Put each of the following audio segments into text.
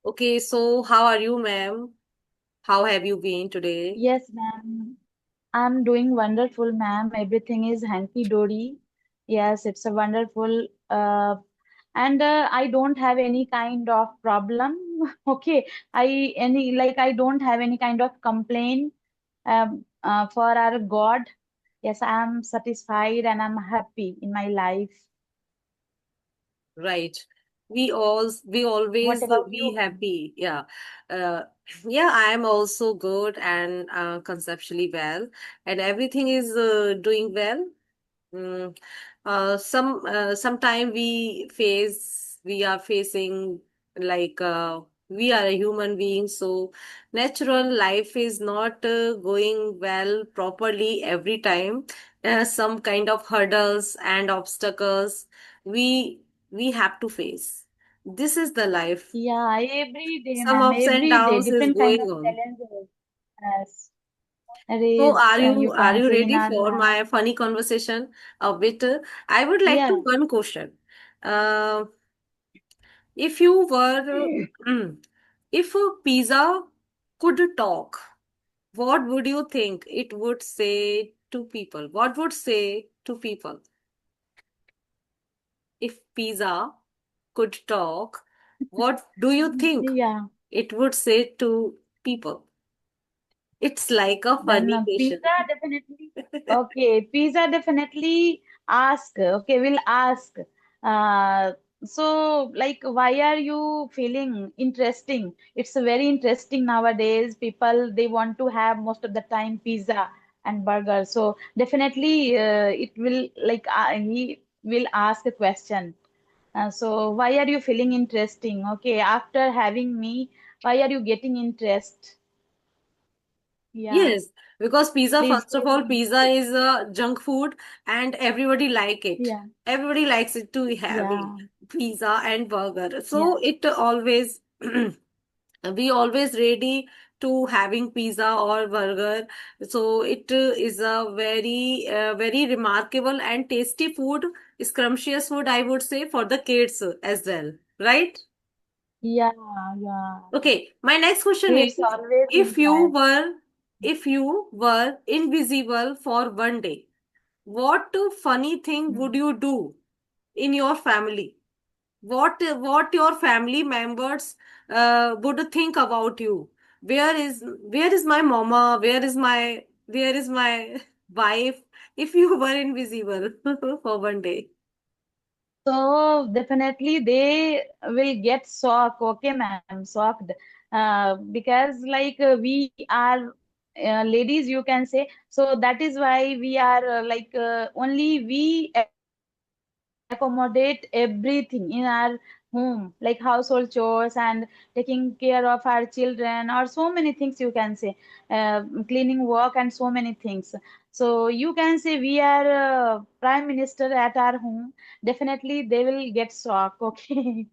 Okay, so how are you, ma'am? How have you been today? Yes, ma'am. I'm doing wonderful, ma'am. Everything is hanky dory. Yes, it's a wonderful. And I don't have any kind of problem. Okay, I don't have any kind of complaint. For our God. Yes, I'm satisfied and I'm happy in my life. Right. We What always about be you, ma'am? happy. Yeah. Uh, yeah, I am also good and conceptually well, and everything is doing well. Mm, sometime we are facing like we are a human being, so natural life is not going well properly every time. Some kind of hurdles and obstacles we we have to face. This is the life. Yeah, every day, Some ma'am. ups and Every day, downs is different kind going of on. challenges. Yes, So raised, you are can you say in ready our for my funny conversation a bit? I would like to yeah. one question. Uh, if you were if a pizza could talk, what would you think it would say to people? What would say to people if pizza could talk? What do you think Yeah, it would say to people? It's like a then funny question. pizza definitely ask. Okay, we'll ask. Uh, so, like, why are you feeling interesting? It's very interesting nowadays. People they want to have most of the time pizza and burger. So definitely, it will like he will ask a question. So why are you feeling interesting? Okay, after having me, why are you getting interest? Yeah, Yes, because pizza, please first of tell all, me. pizza is a junk food and everybody like it. Yeah, Everybody likes it to having yeah, pizza and burger. So yeah, it always, we always ready to having pizza or burger. So it is a very remarkable and tasty food, scrumptious food, I would say, for the kids as well. Right? yeah, yeah. Okay, my next question Kids is, always if you enjoy. were if you were invisible for one day, what funny thing would Hmm. you do in your family? What your family members would think about you? Where is my mama? Where is my wife? If you were invisible for one day. So definitely they will get shocked. Okay, ma'am, shocked. Because like we are ladies, you can say. So that is why we are only we accommodate everything in our home, like household chores and taking care of our children, or so many things you can say, cleaning work and so many things. So you can say we are prime minister at our home. Definitely they will get shocked. Okay,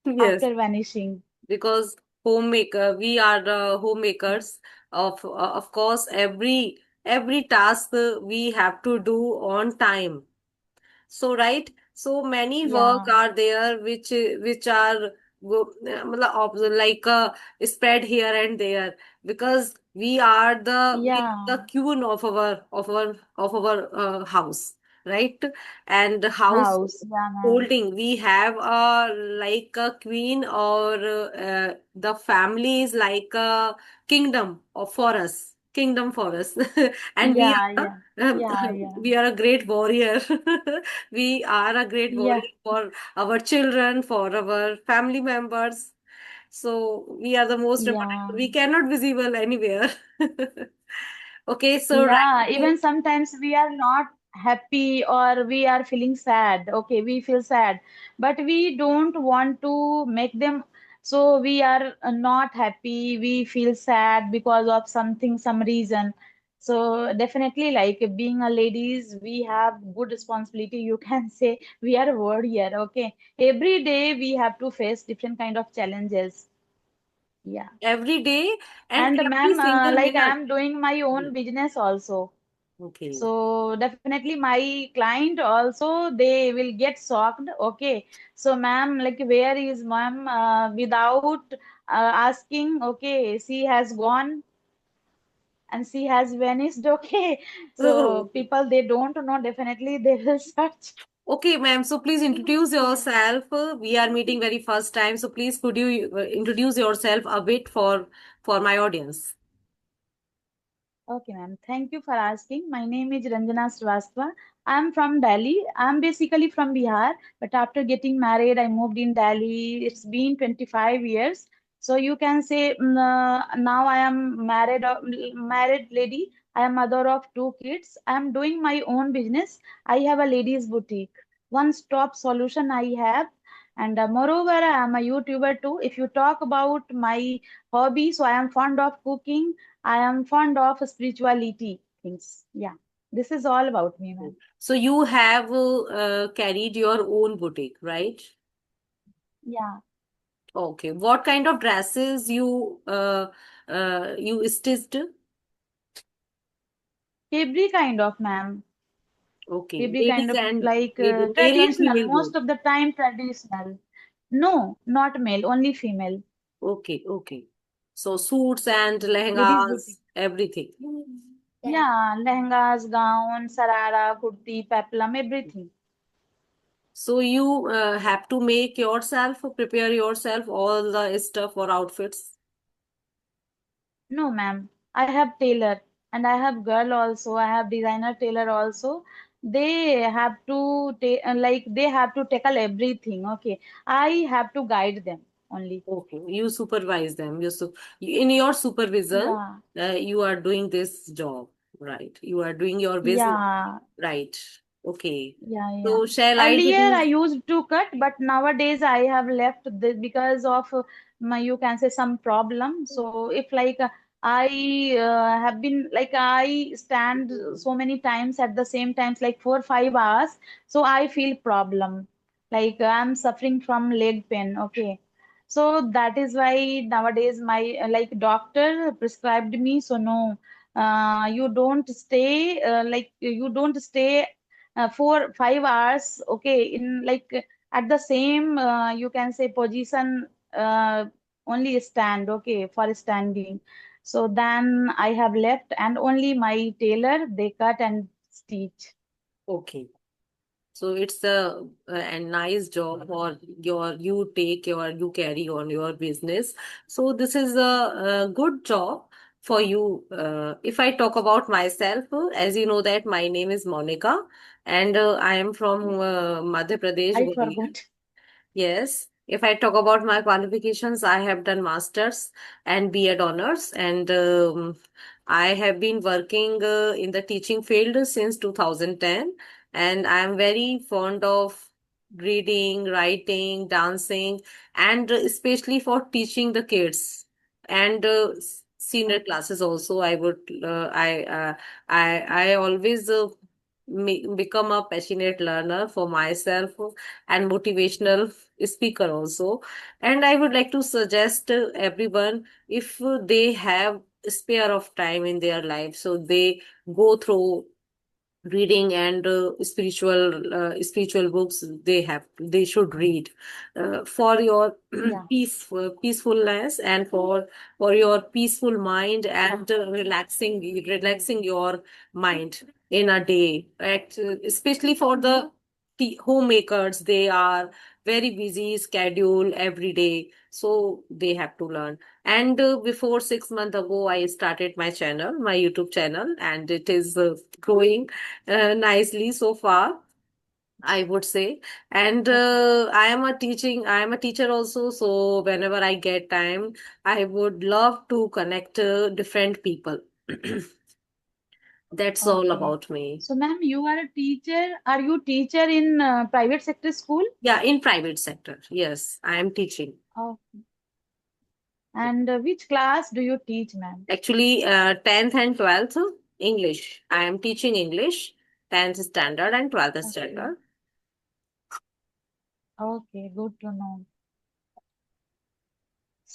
Yes, after vanishing. because homemaker we are homemakers. Of course, every task we have to do on time. So right, so many work Yeah, are there which are like spread here and there, because we are the yeah, queen of our house, right? And house house, yeah, ma'am. holding, we have like a queen, or the family is like a kingdom for us. And we Yeah, are yeah, yeah, yeah, we are a great warrior. We are a great yeah, warrior for our children, for our family members. So we are the most important. yeah. We cannot visible anywhere. Okay, so Yeah, right. even sometimes we are not happy or we are feeling sad. Okay, we feel sad, but we don't want to make them. So we are not happy. We feel sad because of something, some reason. So definitely, like being a ladies, we have good responsibility. You can say we are a warrior. Okay, every day we have to face different kind of challenges. Yeah, Every day and and every ma'am, single like I minute. am doing my own business also. Okay. So definitely my client also they will get shocked. Okay. So ma'am, like where is ma'am? Without asking, okay, she has gone and she has vanished. Okay. So Oh, people they don't know, definitely they will search. okay, ma'am. So please introduce Yeah. yourself. We are meeting very first time, so please could you introduce yourself a bit for my audience? Okay, ma'am. Thank you for asking. My name is Ranjana Srivastava. I'm from Delhi. I'm basically from Bihar, but after getting married, I moved in Delhi. It's been 25 years. So you can say now I am married lady. I am mother of two kids. I am doing my own business. I have a ladies boutique. One stop solution I have. And moreover, I am a YouTuber too. If you talk about my hobby, so I am fond of cooking. I am fond of spirituality things. Yeah, this is all about me, ma'am. So you have carried your own boutique, right? Yeah, Okay. What kind of dresses you stitched? every kind of, ma'am. Okay. Every kind Ladies of and like male and traditional. female both. Most of the time traditional. No, not male, only female. Okay, okay. So suits and Ladies boutique. lehengas, everything. Yeah, lehengas, gown, sarara, kurti, peplum, everything. So you have to make yourself, prepare yourself all the stuff for outfits. No, ma'am. I have tailor and I have girl also. I have designer tailor also. They have to take like they have to tackle everything. Okay. I have to guide them only. Okay, you supervise them. In your supervision, Yeah. you are doing this job, right? You are doing your business, Yeah. right? Okay. Yeah, yeah. So shall I Earlier I introduce? used to cut, but nowadays I have left because of my, you can say some problem. So if like I have been like I stand so many times at the same times, like 4 5 hours, so I feel problem. Like I'm suffering from leg pain. Okay. So that is why nowadays my like doctor prescribed me. So no, you don't stay like you don't stay 4 5 hours, okay, in like at the same you can say position, only stand, okay, for standing. So then I have left and only my tailor they cut and stitch. Okay. So it's a nice job or you carry on your business. So this is a good job for you. If I talk about myself, as you know that my name is Monica and I am from Madhya Pradesh, I Gwalior. forgot. Yes. If I talk about my qualifications, I have done masters and B.Ed honors, and I have been working in the teaching field since 2010. And I am very fond of reading, writing, dancing, and especially for teaching the kids and senior Okay. classes also. I always become a passionate learner for myself and motivational speaker also. And I would like to suggest everyone if they have spare of time in their life, so they go through reading and spiritual books they should read for your Yeah. peacefulness and for your peaceful mind and relaxing your mind in a day, especially for the homemakers. They are very busy schedule every day, so they have to learn. And before 6 months ago I started my YouTube channel, and it is growing nicely so far, I would say. And Okay. I am a teacher also, so whenever I get time I would love to connect different people. That's all Okay. about me. So ma'am, you are a teacher. Are you teacher in private sector school? Yeah, in private sector, yes, I am teaching. Oh. And which class do you teach, ma'am? Actually 10th and 12th English. I am teaching English, 10th standard and 12th Okay. standard. Okay, good to know.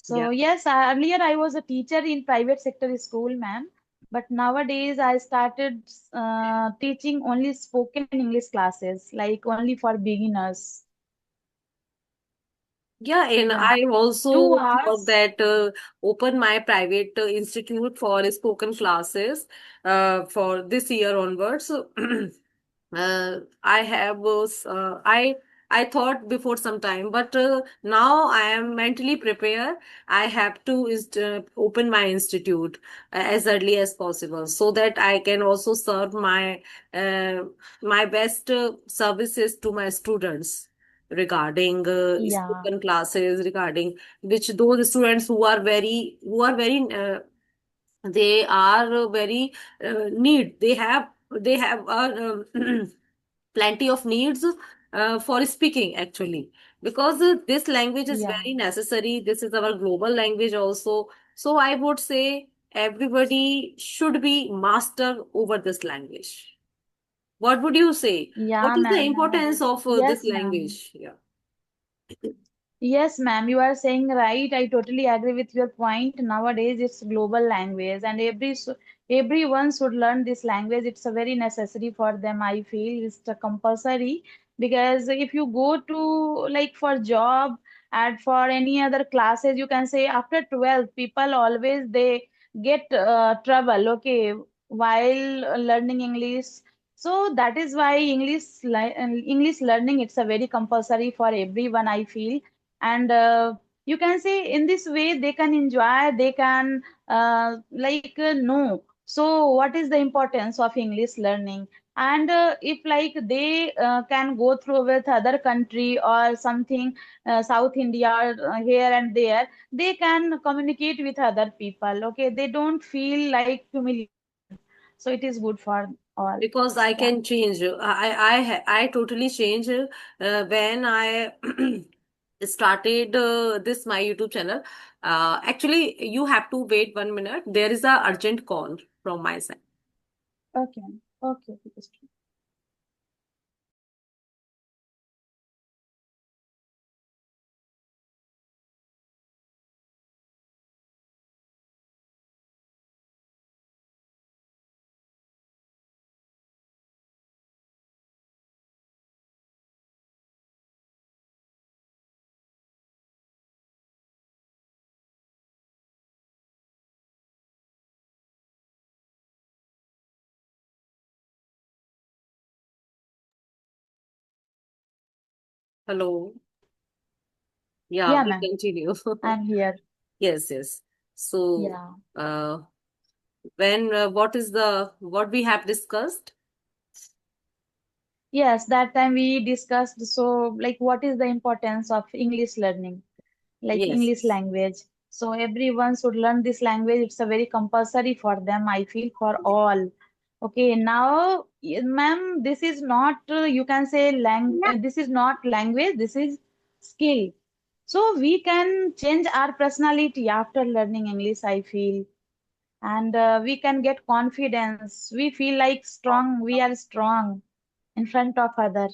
Yeah. So yes, earlier I was a teacher in private sector school, ma'am. But nowadays I started teaching only spoken English classes, like only for beginners. Yeah, and Yeah, I also two thought hours. that open my private institute for spoken classes for this year onwards. So, I have I thought before some time, but now I am mentally prepared. I have to open my institute as early as possible so that I can also serve uh, my best services to my students regarding Yeah, spoken classes, regarding which those students they are very need they have plenty of needs for speaking actually, because this language is yeah, very necessary. This is our global language also. So I would say everybody should be master over this language. What would you say? What yeah, is the ma'am. importance of this Yes, ma'am. language? Yeah. Yes, ma'am, you are saying right. I totally agree with your point. Nowadays, it's global language, and everyone should learn this language. It's a very necessary for them. I feel it's a compulsory, because if you go to like for job and for any other classes, you can say after 12, people always they get trouble. Okay, while learning English. So that is why English learning, it's a very compulsory for everyone, I feel. And you can say in this way they can enjoy, they can know so what is the importance of English learning. And if like they can go through with other country or something, South India or here and there, they can communicate with other people. Okay, they don't feel like humiliation, so it is good for all. Because I Yeah. can change. I totally change when I started this my YouTube channel. Actually, you have to wait 1 minute. There is a urgent call from my side. Okay. Okay. Okay. Hello. Yeah, Yeah, we ma'am, continue. I'm here. Yes, yes. So, Yeah. uh, when what is the what we have discussed? Yes, that time we discussed, so like what is the importance of English learning, like Yes. English language. So everyone should learn this language. It's a very compulsory for them, I feel, for all. Okay, now, ma'am, this is not, you can say, this is not language, this is skill. So we can change our personality after learning English, I feel. And we can get confidence. We feel like strong, we are strong in front of other.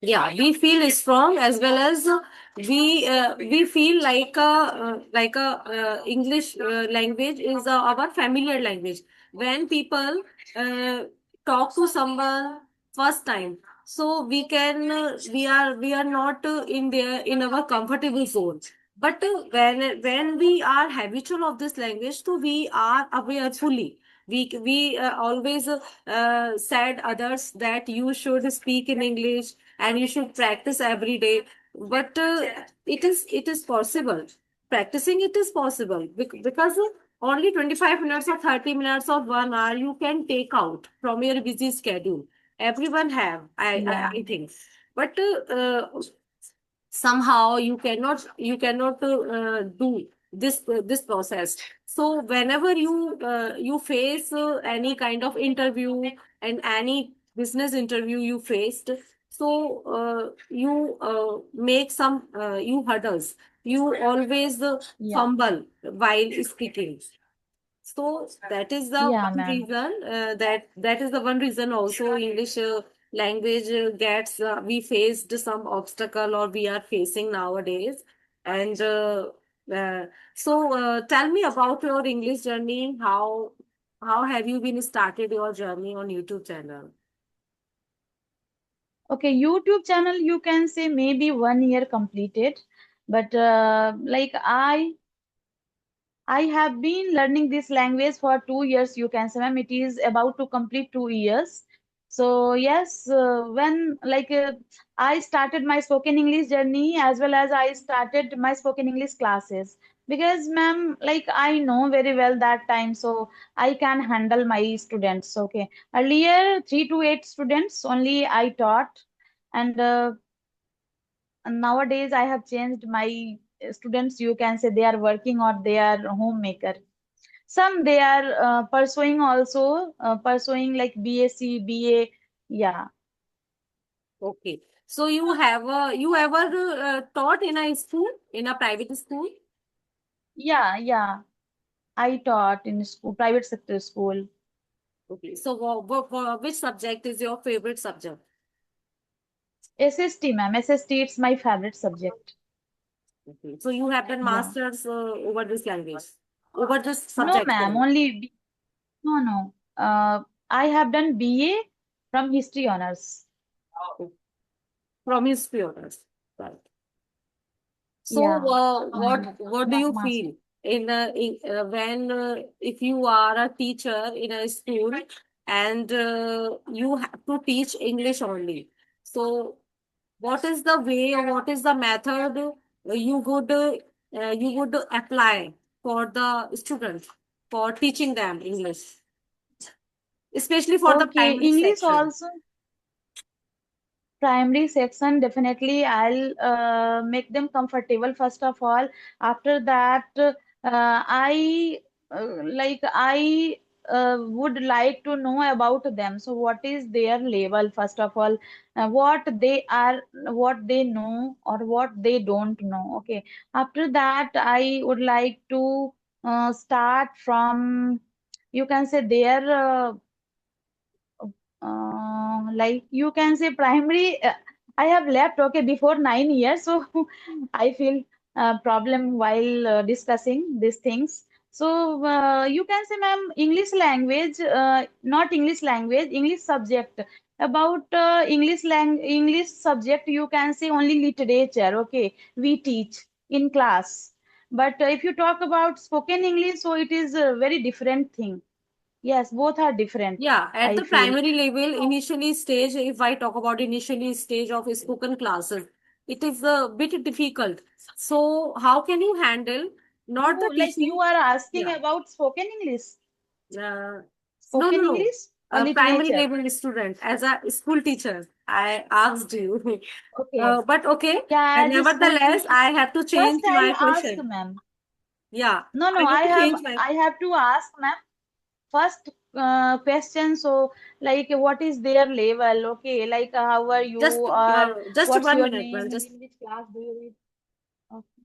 Yeah, we feel strong as well as we feel like a English language is our familiar language. When people uh, talk to someone first time, so we are not in our comfortable zone. But when we are habitual of this language, so we are aware fully. We always said others that you should speak in English and you should practice every day. But it is possible. Practicing it is possible because only 25 minutes or 30 minutes or 1 hour you can take out from your busy schedule. Everyone have, Yeah, I think. But somehow you cannot do this process. So whenever you face any kind of interview and any business interview you faced, so you make some you hurdles, you always yeah, fumble while speaking. So that is the yeah, one ma'am. reason that is the one reason also English language gets we faced some obstacle or we are facing nowadays. And uh, so tell me about your English journey. how have you been started your journey on YouTube channel? Okay, YouTube channel, you can say maybe 1 year completed, but I have been learning this language for 2 years, you can say, ma'am. It is about to complete 2 years. So, yes, I started my spoken English journey as well as I started my spoken English classes. Because, ma'am, like I know very well that time, so I can handle my students. Okay. Earlier, 3 to 8 students only I taught. And nowadays, I have changed my students, you can say they are working or they are homemaker. Some they are pursuing also, pursuing like BSc, BA. Yeah, Okay. So you ever taught in a school, in a private school? yeah, yeah. I taught in school, private sector school. Okay. So which subject is your favorite subject? SST, ma'am. SST, it's my favorite subject. Okay. So you have done Yeah. masters over this language, over this No, subject, ma'am. sorry. Only no, no. I have done BA from history honors. From his peers. Right. So, Yeah. what do Not you master. feel in when if you are a teacher in a school and you have to teach English only? So, what is the way or what is the method you would apply for the students for teaching them English, especially for the Okay. primary English section? also. Primary section, definitely I'll make them comfortable first of all. After that, I would like to know about them. So what is their level first of all, what they are, what they know or what they don't know. Okay. After that, I would like to start from, you can say, their like you can say primary. I have left, okay, before 9 years, so I feel problem while discussing these things. So you can say, ma'am, English language, not English language, English subject. About English subject, you can say only literature. Okay, we teach in class. But if you talk about spoken English, so it is a very different thing. Yes, both are different, Yeah, at I the feel. primary level, initially stage, if I talk about initially stage of spoken classes, it is a bit difficult. So how can you handle not the Like you teaching? are asking Yeah. about spoken English, Uh, no, spoken no, no. English or Primary literature. level student as a school teacher. I asked you. Okay. But okay. Yeah, And as a school nevertheless, teacher. I have to First, change my I'll ask, question. ma'am. Yeah, No, no, I have to change my. I have to ask, ma'am. First question. So, like, what is their level? Okay, like, how are you? Or Just what's one your minute, name? man. And Just in which class do you read? Okay.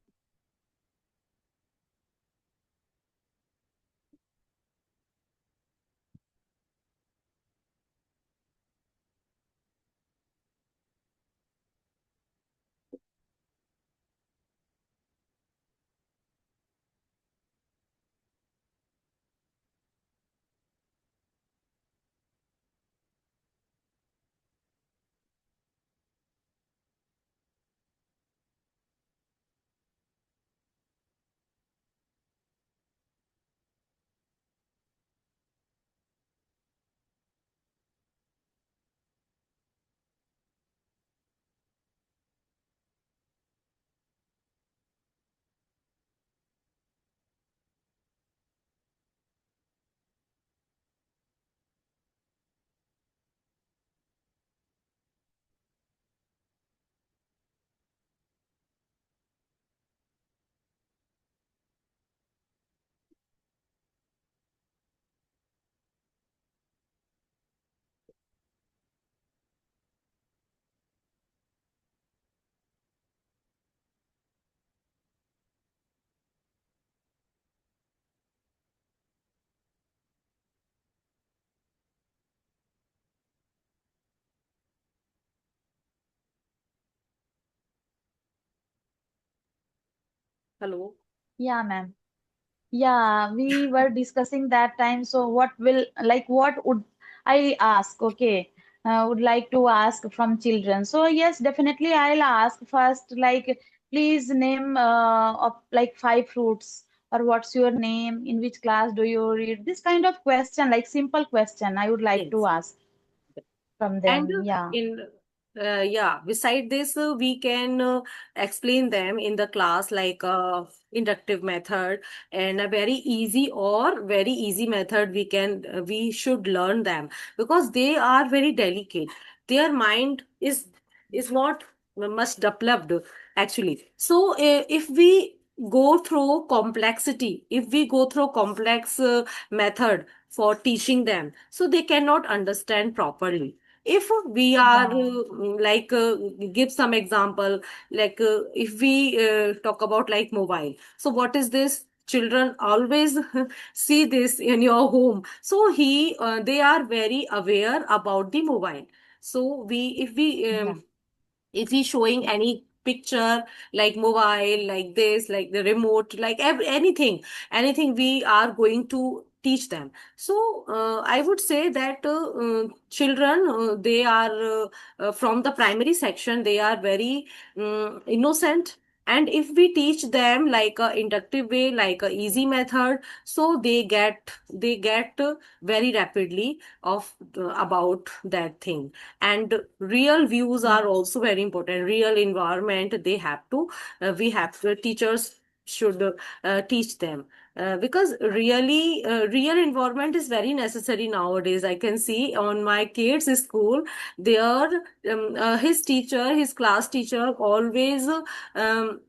hello. Yeah, ma'am. Yeah, we were discussing that time. So what would I ask? Okay, would like to ask from children. So yes, definitely I'll ask first, like, please name of like five fruits, or what's your name? In which class do you read? This kind of question, like simple question, I would like to Yes. ask from And them. Yeah, in yeah, beside this, we can explain them in the class like inductive method and a very easy or very easy method we should learn them because they are very delicate. Their mind is not much developed actually. So if we go through complexity, if we go through complex method for teaching them, so they cannot understand properly. If we are yeah, give some example, like if we talk about like mobile, so what is this? Children always see this in your home, so they are very aware about the mobile. So we yeah, if he's showing any picture like mobile, like this, like the remote, like anything we are going to teach them. So I would say that children, they are from the primary section, they are very innocent. And if we teach them like a inductive way, like a easy method, so they get very rapidly of about that thing. And real views yeah, are also very important. Real environment, they have to we have to, teachers should teach them because real environment is very necessary nowadays. I can see on my kids school, their his class teacher um,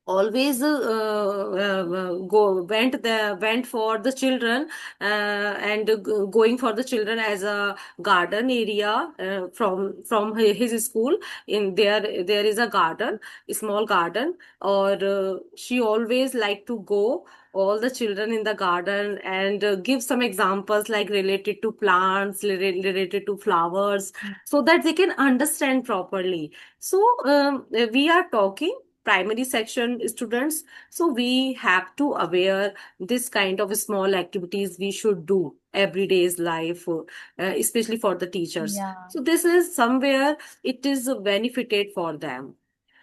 always go went for the children and going for the children as a garden area from his school. In there is a garden, a small garden, or she always like to go all the children in the garden and give some examples like related to plants, related to flowers, so that they can understand properly. So we are talking primary section students, so we have to aware this kind of small activities we should do everyday's life, especially for the teachers. yeah, So this is somewhere it is benefited for them.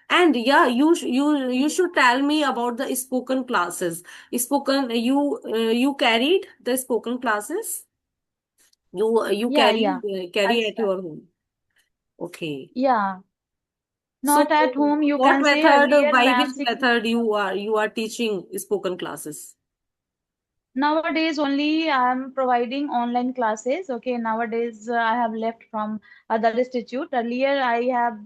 And yeah, you yeah, should tell me about the spoken classes. Spoken, you carried the spoken classes, you yeah, carry yeah. I carry at start. your home. Okay. Yeah, So, not at home. You what can say method, earlier, by which ma'am. method you are teaching spoken classes? Nowadays, only I'm providing online classes. Okay, nowadays I have left from other institute. Earlier, I have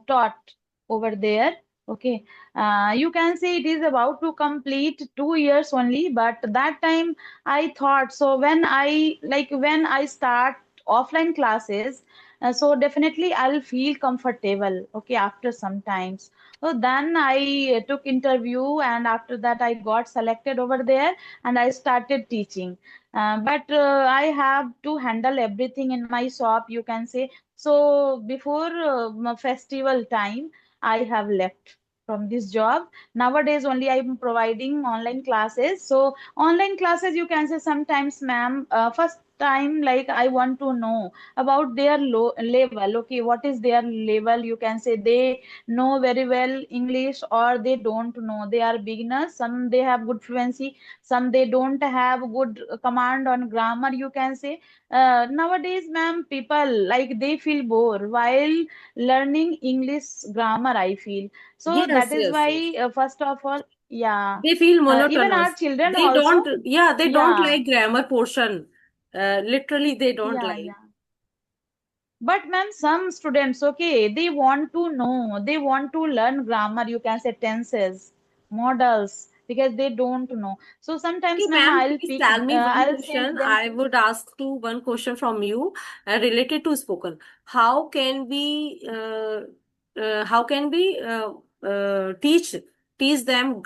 taught over there. Okay, you can say it is about to complete 2 years only, but that time I thought so when I start offline classes, so definitely I'll feel comfortable. Okay, after some times. So then I took interview, and after that I got selected over there and I started teaching. But I have to handle everything in my shop, you can say. So before festival time, I have left from this job. Nowadays, only I'm providing online classes. So online classes, you can say sometimes, ma'am, first time like I want to know about their low level. Okay, what is their level? You can say they know very well English or they don't know. They are beginners. Some they have good fluency, some they don't have good command on grammar, you can say. Nowadays, ma'am, people like they feel bored while learning English grammar, I feel. So Yes, that is yes, why, yes. first of all, yeah, They feel even our monotonous. children They don't, also. yeah, they don't Yeah, like grammar portion. Literally, they don't yeah, like. yeah. But ma'am, some students, okay, they want to know, they want to learn grammar, you can say tenses, models, because they don't know. So Okay, sometimes, ma'am, ma'am, please tell me one I'll question. send them. I would ask to one question from you related to spoken. How can we teach them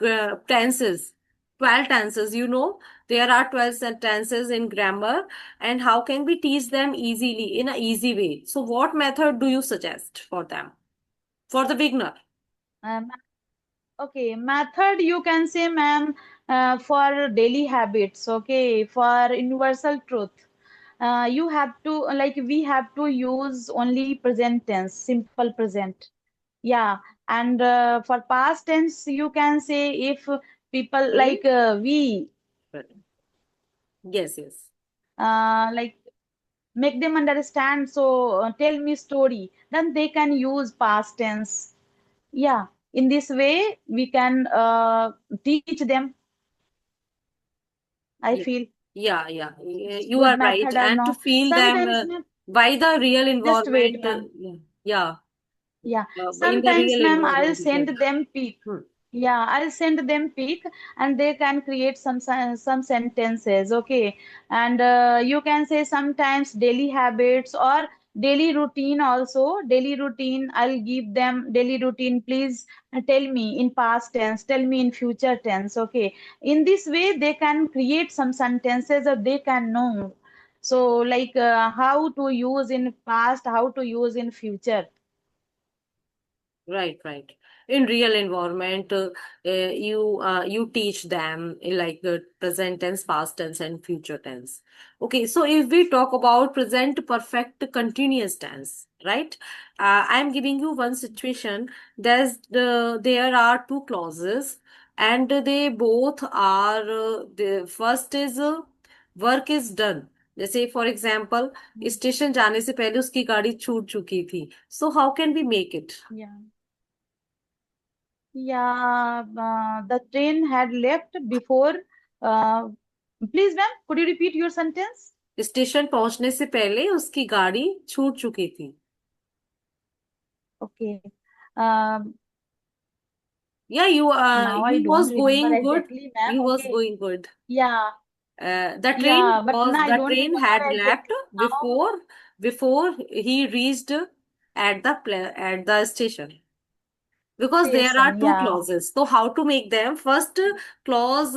tenses, 12 tenses? You know, there are 12 tenses in grammar, and how can we teach them easily in a easy way? So, what method do you suggest for them, for the beginner? Um, Okay, method you can say, ma'am. for daily habits, okay, for universal truth. You have to, like, we have to use only present tense, simple present. Yeah. And for past tense, you can say if people Okay. like we But yes, yes. like make them understand. So tell me story, then they can use past tense. Yeah. In this way, we can teach them, I Yeah, feel. yeah. It's You good are right. method or And to no? feel them Sometimes, ma'am, by the real just wait, environment, ma'am. yeah, Yeah. in the Sometimes, real ma'am, I'll environment, send yeah. them pic. Hmm. Yeah, I'll send them pic, and they can create some sentences, okay? And you can say sometimes daily habits or daily routine also. Daily routine, I'll give them daily routine. Please tell me in past tense, tell me in future tense, okay? In this way, they can create some sentences or they can know. So, like how to use in past, how to use in future. Right. In real environment, you teach them like the present tense, past tense, and future tense. Okay, so if we talk about present perfect continuous tense, right? I'm giving you one situation. There are two clauses, and they both are the first is work is done. जैसे for example station जाने से पहले उसकी गाड़ी छूट चुकी थी. So how can we make it? Yeah. Yeah, the train had left before. Uh, please, ma'am, could you repeat your sentence? Station पहुंचने से पहले उसकी गाड़ी छूट चुकी थी. Okay. Um, Yeah, now I he don't was remember going good. exactly, ma'am. He was Okay. going good. Yeah, The yeah, but now I the don't train remember had left exactly now. before he reached at at the station. Because there are Station, two yeah. clauses. So how to make them? First clause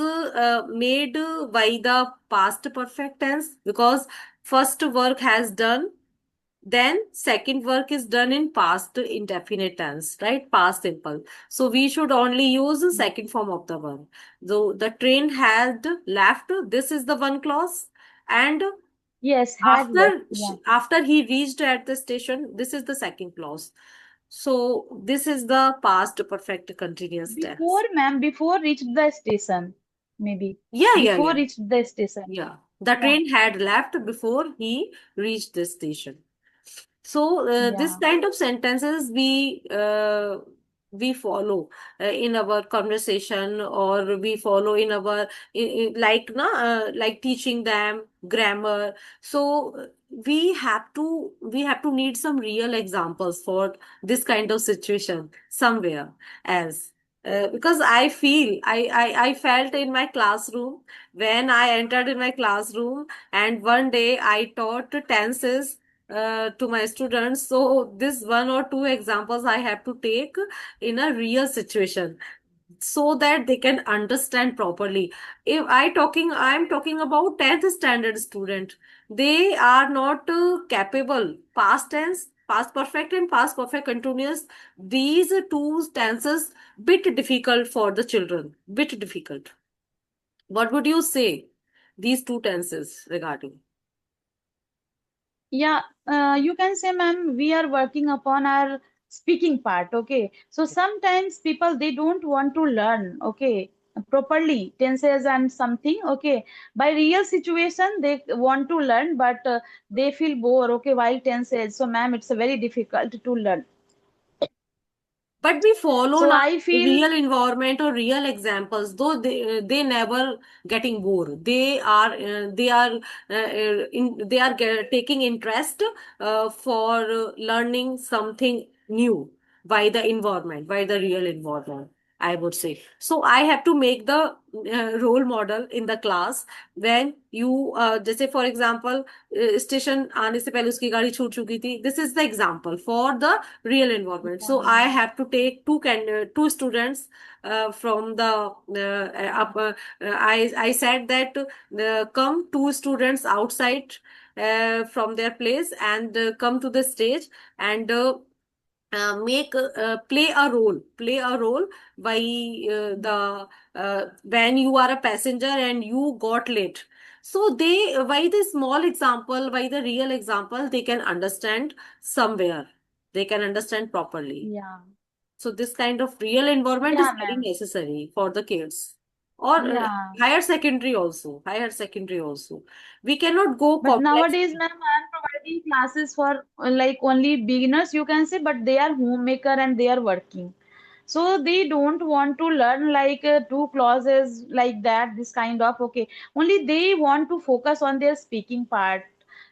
made by the past perfect tense, because first work has done. Then second work is done in past indefinite tense, right? Past simple. So we should only use the second form of the verb. So the train had left. This is the one clause. And Yes, had left. Yeah. after he reached at the station, this is the second clause. So this is the past perfect continuous Before, tense. ma'am, before reached the station, maybe. Yeah, yeah, Before yeah. reached the station. Yeah. The Yeah, train had left before he reached the station. So this yeah. kind of sentences we follow in our conversation, or we follow in our like like teaching them grammar. So we have to need some real examples for this kind of situation somewhere else. Because I felt in my classroom when I entered in my classroom, and one day I taught tenses to my students. So this one or two examples I have to take in a real situation so that they can understand properly. If I'm talking about 10th standard student. They are not capable. Past tense, past perfect and past perfect continuous. These two tenses bit difficult for the children. Bit difficult. What would you say? These two tenses regarding. Yeah, you can say, ma'am, we are working upon our speaking part, okay? So sometimes people they don't want to learn, okay, properly tenses and something, okay. By real situation, they want to learn, but they feel bored, okay, while tenses. So, ma'am, it's very difficult to learn. But we follow So now I feel, real environment or real examples, though they never getting bored. They are taking interest for learning something new by the environment, by the real environment. I would say. So I have to make the role model in the class when you, जैसे for example, station आने से पहले उसकी गाड़ी छूट चुकी थी. This is the example for the real environment. So I yeah, have to take two students from the up. I said that come two students outside from their place and come to the stage, and make play a role by the when you are a passenger and you got late. So they, by the small example, by the real example, they can understand somewhere, they can understand properly. Yeah. So this kind of real environment is Yeah, very ma'am. necessary for the kids, or Yeah. higher secondary also. We cannot go But complex. nowadays, ma'am, I'm providing classes for like only beginners, you can say, but they are homemaker and they are working. So they don't want to learn like two clauses like that, this kind of, okay. Only they want to focus on their speaking part.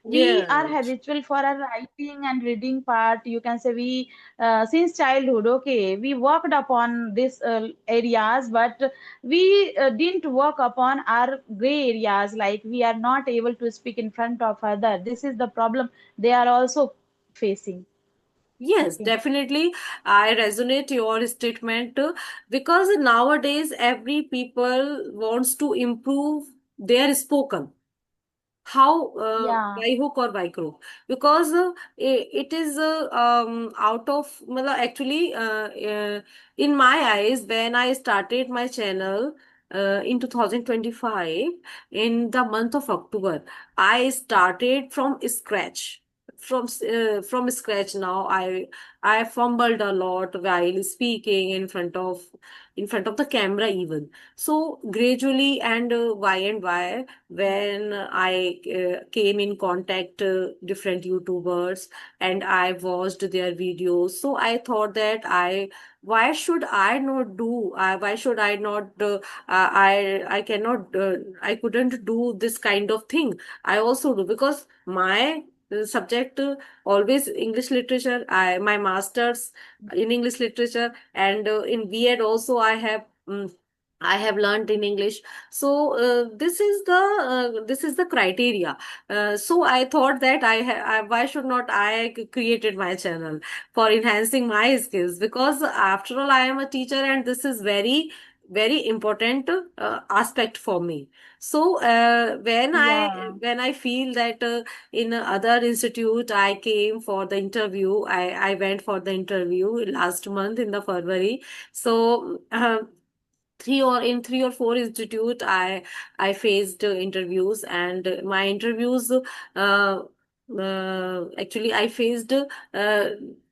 We are Yeah. habitual for our writing and reading part. You can say we, since childhood, okay, we worked upon these areas, but we didn't work upon our gray areas, like we are not able to speak in front of other. This is the problem they are also facing. Yes, Okay. definitely. I resonate your statement because nowadays every people wants to improve their spoken. How, Yeah. by hook or by crook? Because it is out of, actually, in my eyes, when I started my channel in 2025, in the month of October, I started from scratch. From scratch. Now I fumbled a lot while speaking in front of the camera even. So gradually, and by when I came in contact different YouTubers, and I watched their videos. So I thought that why should I not do? Why should I not? I cannot. I couldn't do this kind of thing. I also do because my subject always English literature. My masters in English literature, and in B.Ed also I have learned in English. So this is the criteria. So I thought that why should not I created my channel for enhancing my skills, because after all I am a teacher, and this is very very important aspect for me. So when I Yeah. when I feel that in other institute I came for the interview, I went for the interview last month in the February. So 3 or 4 institute I faced interviews, and my interviews actually I faced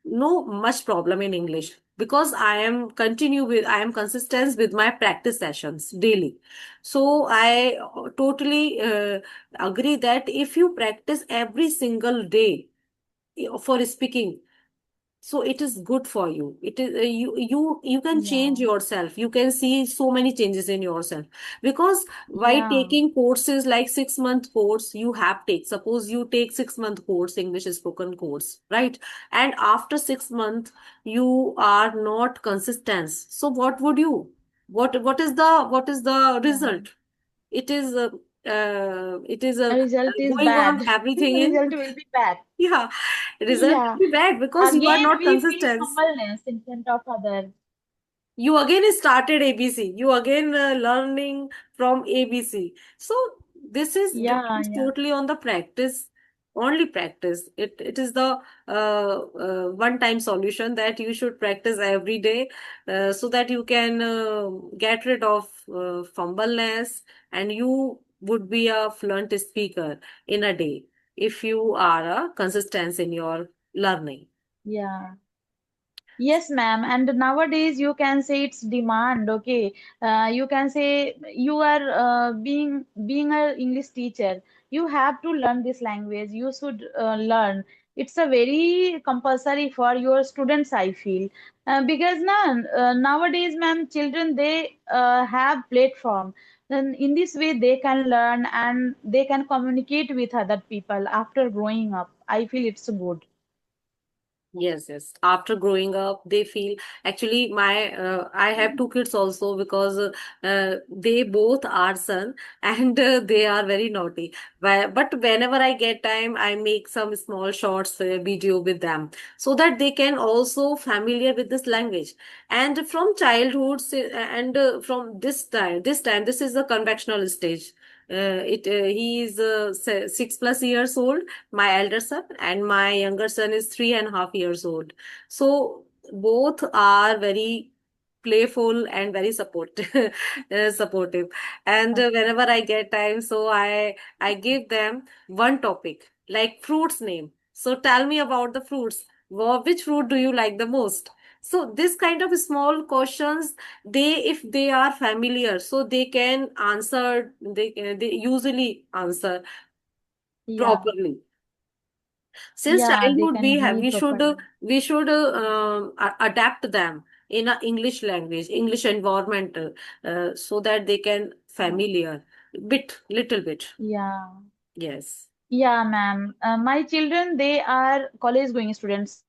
no much problem in English, because I am consistent with my practice sessions daily. So I totally agree that if you practice every single day for speaking, so it is good for you. It is you can change Yeah. yourself, you can see so many changes in yourself, because by Yeah. taking courses like 6 month course, you have take suppose you take 6 month course, English spoken course, right? And after 6 months you are not consistent, so what would you, what is the Yeah. result? It is Result is going on bad. everything in Result will be bad. yeah, result Yeah. will be bad because you are Again, not we feel consistent. humbleness in front of other. You again started ABC. You again learning from ABC. So this is Yeah, depends yeah. totally on the practice, only practice. It is the one time solution that you should practice every day, so that you can get rid of fumbleness, and you would be a fluent speaker in a day if you are a consistent in your learning. Yeah. Yes, ma'am. And nowadays you can say it's demand. Okay, you can say you are being a English teacher. You have to learn this language. You should learn. It's a very compulsory for your students, I feel, because now nowadays, ma'am, children they have platform. Then in this way they can learn and they can communicate with other people after growing up. I feel it's good. Yes, yes. After growing up, they feel actually I have two kids also, because they both are son and they are very naughty. But whenever I get time, I make some small shorts video with them, so that they can also familiar with this language. And from childhood, and from this time, this is the conventional stage. He is 6+ years old, my elder son, and my younger son is 3.5 years old. So both are very playful and very supportive. And Okay. whenever I get time, so I give them one topic like fruits name. So tell me about the fruits. Which fruit do you like the most? So this kind of small questions, they if they are familiar, so they can answer, they usually answer Yeah. properly. Since Yeah, they childhood we can have be properly. we should adapt them in a English language, English environment, so that they can Yeah. familiar bit, little bit. Yeah. Yes. Yeah, ma'am. My children, they are college going students.